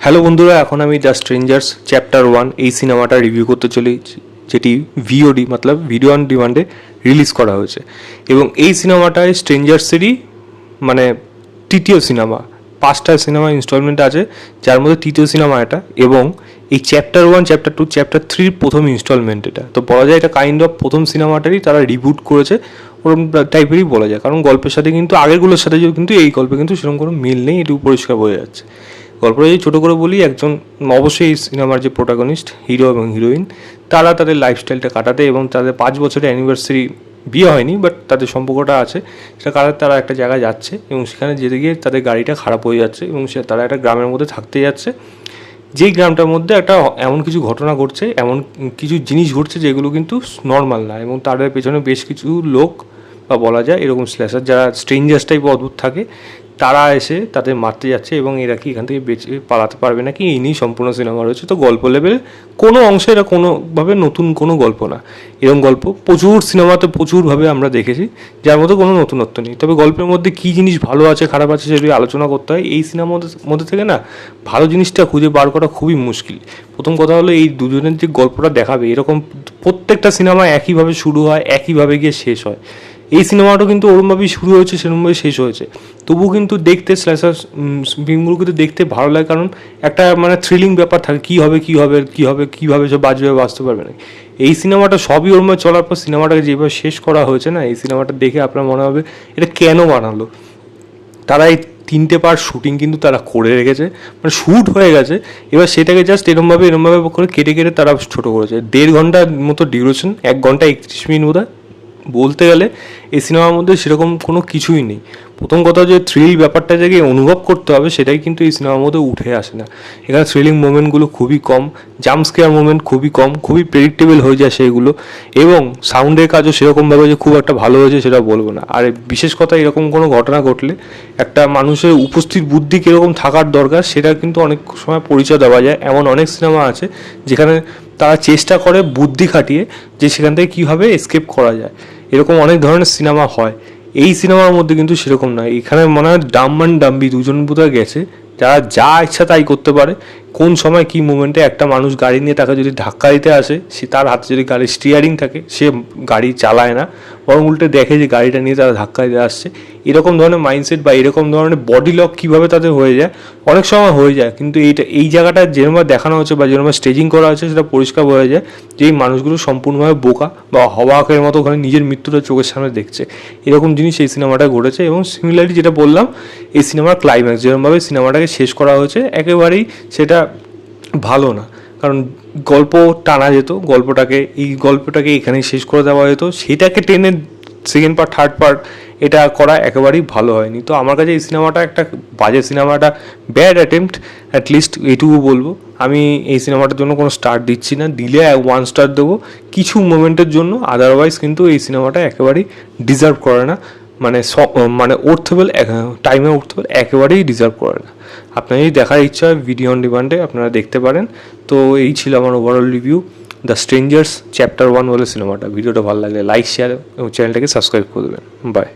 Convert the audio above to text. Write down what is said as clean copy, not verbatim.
Hello বন্ধুরা, এখন আমি দ্য স্ট্রেঞ্জার্স চ্যাপ্টার 1 এই সিনেমাটা রিভিউ করতে চলেছি, যেটি ভিওডি মতলব ভিডিও অন ডিমান্ডে রিলিজ করা হয়েছে। এবং এই সিনেমাটায় স্ট্রেঞ্জার্সেরই মানে তৃতীয় সিনেমা। 5টা সিনেমা ইনস্টলমেন্ট আছে, যার মধ্যে তৃতীয় সিনেমা এটা। এবং এই চ্যাপ্টার 1, চ্যাপ্টার 2, চ্যাপ্টার 3 প্রথম ইনস্টলমেন্ট এটা। তো বলা যায় এটা কাইন্ড অফ প্রথম সিনেমাটারই তারা রিবুট করেছে, ওরকম টাইপেরই বলা যায়। কারণ গল্পের সাথে কিন্তু আগেরগুলোর সাথে কিন্তু এই গল্পে কিন্তু সেরকম কোনো মিল নেই, এটুকু পরিষ্কার বোঝা যাচ্ছে। গল্পটা যদি ছোটো করে বলি, একজন অবশ্যই এই সিনেমার যে প্রোটাগনিস্ট হিরো এবং হিরোইন, তারা তাদের লাইফস্টাইলটা কাটাতে এবং তাদের 5 বছরের অ্যানিভার্সারি, বিয়ে হয়নি বাট তাদের সম্পর্কটা আছে, সেটা কাটাতে তারা একটা জায়গায় যাচ্ছে এবং সেখানে যেতে গিয়ে তাদের গাড়িটা খারাপ হয়ে যাচ্ছে এবং তারা একটা গ্রামের মধ্যে থাকতে যাচ্ছে। যেই গ্রামটার মধ্যে একটা এমন কিছু ঘটনা ঘটছে, এমন কিছু জিনিস ঘটছে যেগুলো কিন্তু নর্মাল না, এবং তাদের পেছনে বেশ কিছু লোক বা বলা যায় এরকম স্ল্যাশার যারা স্ট্রেঞ্জার্স টাইপ অদ্ভুত থাকে, তারা এসে তাদের মারতে যাচ্ছে এবং এরা কি এখান থেকে বেঁচে পালাতে পারবে নাকি, এই নিয়েই সম্পূর্ণ সিনেমা রয়েছে। তো গল্প লেভেলে কোনো অংশে এরা কোনোভাবে নতুন কোনো গল্প না, এরকম গল্প প্রচুর সিনেমাতে প্রচুরভাবে আমরা দেখেছি, যার মধ্যে কোনো নতুনত্ব নেই। তবে গল্পের মধ্যে কী জিনিস ভালো আছে খারাপ আছে সেগুলি আলোচনা করতে হয়। এই সিনেমার মধ্যে থেকে না ভালো জিনিসটা খুঁজে বার করা খুবই মুশকিল। প্রথম কথা হলো, এই দুজনের যে গল্পটা দেখাবে, এরকম প্রত্যেকটা সিনেমা একইভাবে শুরু হয়, একইভাবে গিয়ে শেষ হয়। এই সিনেমাটাও কিন্তু ওরমভাবেই শুরু হয়েছে, সেরকমভাবে শেষ হয়েছে। তবুও কিন্তু দেখতে স্ল্যাশার ফিল্মগুলো কিন্তু দেখতে ভালো লাগে, কারণ একটা মানে থ্রিলিং ব্যাপার থাকে, কী হবে কীভাবে সব বাঁচতে পারবে না। এই সিনেমাটা সবই ওরমভাবে চলার পর সিনেমাটাকে যেভাবে শেষ করা হয়েছে না, এই সিনেমাটা দেখে আপনার মনে হবে এটা কেন বানালো। তারা এই 3টে পার্ট শ্যুটিং কিন্তু তারা করে রেখেছে, মানে শ্যুট হয়ে গেছে, এবার সেটাকে জাস্ট এরমভাবে করে কেটে তারা ছোটো করেছে। 1.5 ঘন্টার মতো ডিউরেশন, 1 ঘন্টা 31 মিনিট বোধ হয়। বলতে গেলে এই সিনেমার মধ্যে সেরকম কোনো কিছুই নেই। প্রথম কথা, যে থ্রিল ব্যাপারটা যে অনুভব করতে হবে, সেটাই কিন্তু এই সিনেমার মধ্যে উঠে আসে না। এখানে থ্রিলিং মোমেন্টগুলো খুবই কম, জাম্প স্কেয়ার মোমেন্ট খুবই কম, খুবই প্রেডিক্টেবল হয়ে যায় সেইগুলো। এবং সাউন্ডের কাজও সেরকমভাবে যে খুব একটা ভালো হয়েছে সেটা বলবো না। আর বিশেষ কথা, এরকম কোনো ঘটনা ঘটলে একটা মানুষের উপস্থিত বুদ্ধি কীরকম থাকার দরকার, সেটা কিন্তু অনেক সময় পরিচয় দেওয়া যায়। এমন অনেক সিনেমা আছে যেখানে তারা চেষ্টা করে বুদ্ধি খাটিয়ে যে সেখান থেকে কীভাবে এসকেপ করা যায়, এরকম অনেক ধরনের সিনেমা হয়। এই সিনেমার মধ্যে কিন্তু সেরকম নয়। এখানে মনে হয় ডাম্ব অ্যান্ড ডাম্বি দুজন বোধহয় গেছে, যারা যা ইচ্ছা তাই করতে পারে। কোন সময় কী মুমেন্টে একটা মানুষ গাড়ি নিয়ে তাকে যদি ধাক্কা দিতে আসে, সে তার হাতে যদি গাড়ির স্টিয়ারিং থাকে, সে গাড়ি চালায় না, বরং উল্টে দেখে যে গাড়িটা নিয়ে তারা ধাক্কা দিতে আসছে। এরকম ধরনের মাইন্ডসেট বা এরকম ধরনের বডি লক কীভাবে তাদের হয়ে যায়, অনেক সময় হয়ে যায়। কিন্তু এই জায়গাটা যেরকম দেখানো হচ্ছে বা যেরকম স্টেজিং করা হচ্ছে, সেটা পরিষ্কার বোঝা যায় যে এই মানুষগুলো সম্পূর্ণভাবে বোকা বা হওয়াকের মতো ওখানে নিজের মৃত্যুটা চোখের সামনে দেখছে। এরকম জিনিস এই সিনেমাটা ঘটেছে। এবং সিমিলারলি যেটা বললাম, এই সিনেমার ক্লাইম্যাক্স যেরকমভাবে সিনেমাটাকে শেষ করা হয়েছে, একেবারেই সেটা ভালো না। কারণ গল্প টানা যেত, গল্পটাকে এখানেই শেষ করে দেওয়া যেত, সেটাকে টেনে সেকেন্ড পার্ট থার্ড পার্ট এটা করা একেবারেই ভালো হয়নি। তো আমার কাছে এই সিনেমাটা একটা বাজে সিনেমাটা, ব্যাড অ্যাটেম্পট, অ্যাটলিস্ট এইটুকু বলবো। আমি এই সিনেমাটার জন্য কোনো স্টার দিচ্ছি না, দিলে 1 স্টার দেবো কিছু মোমেন্টের জন্য। আদারওয়াইজ কিন্তু এই সিনেমাটা একেবারেই ডিজার্ভ করে না, মানে অর্থেবল টাইমে অর্থেবল একেবারেই ডিজার্ভ করে না। আপনার যদি দেখার ইচ্ছা হয় ভিডিও অন ডিমান্ডে আপনারা দেখতে পারেন। তো এই ছিল আমার overall review the strangers chapter 1 বলে সিনেমাটা। ভিডিওটা ভালো লাগলে লাইক, শেয়ার এবং চ্যানেলটাকে সাবস্ক্রাইব করে দেবেন। বাই।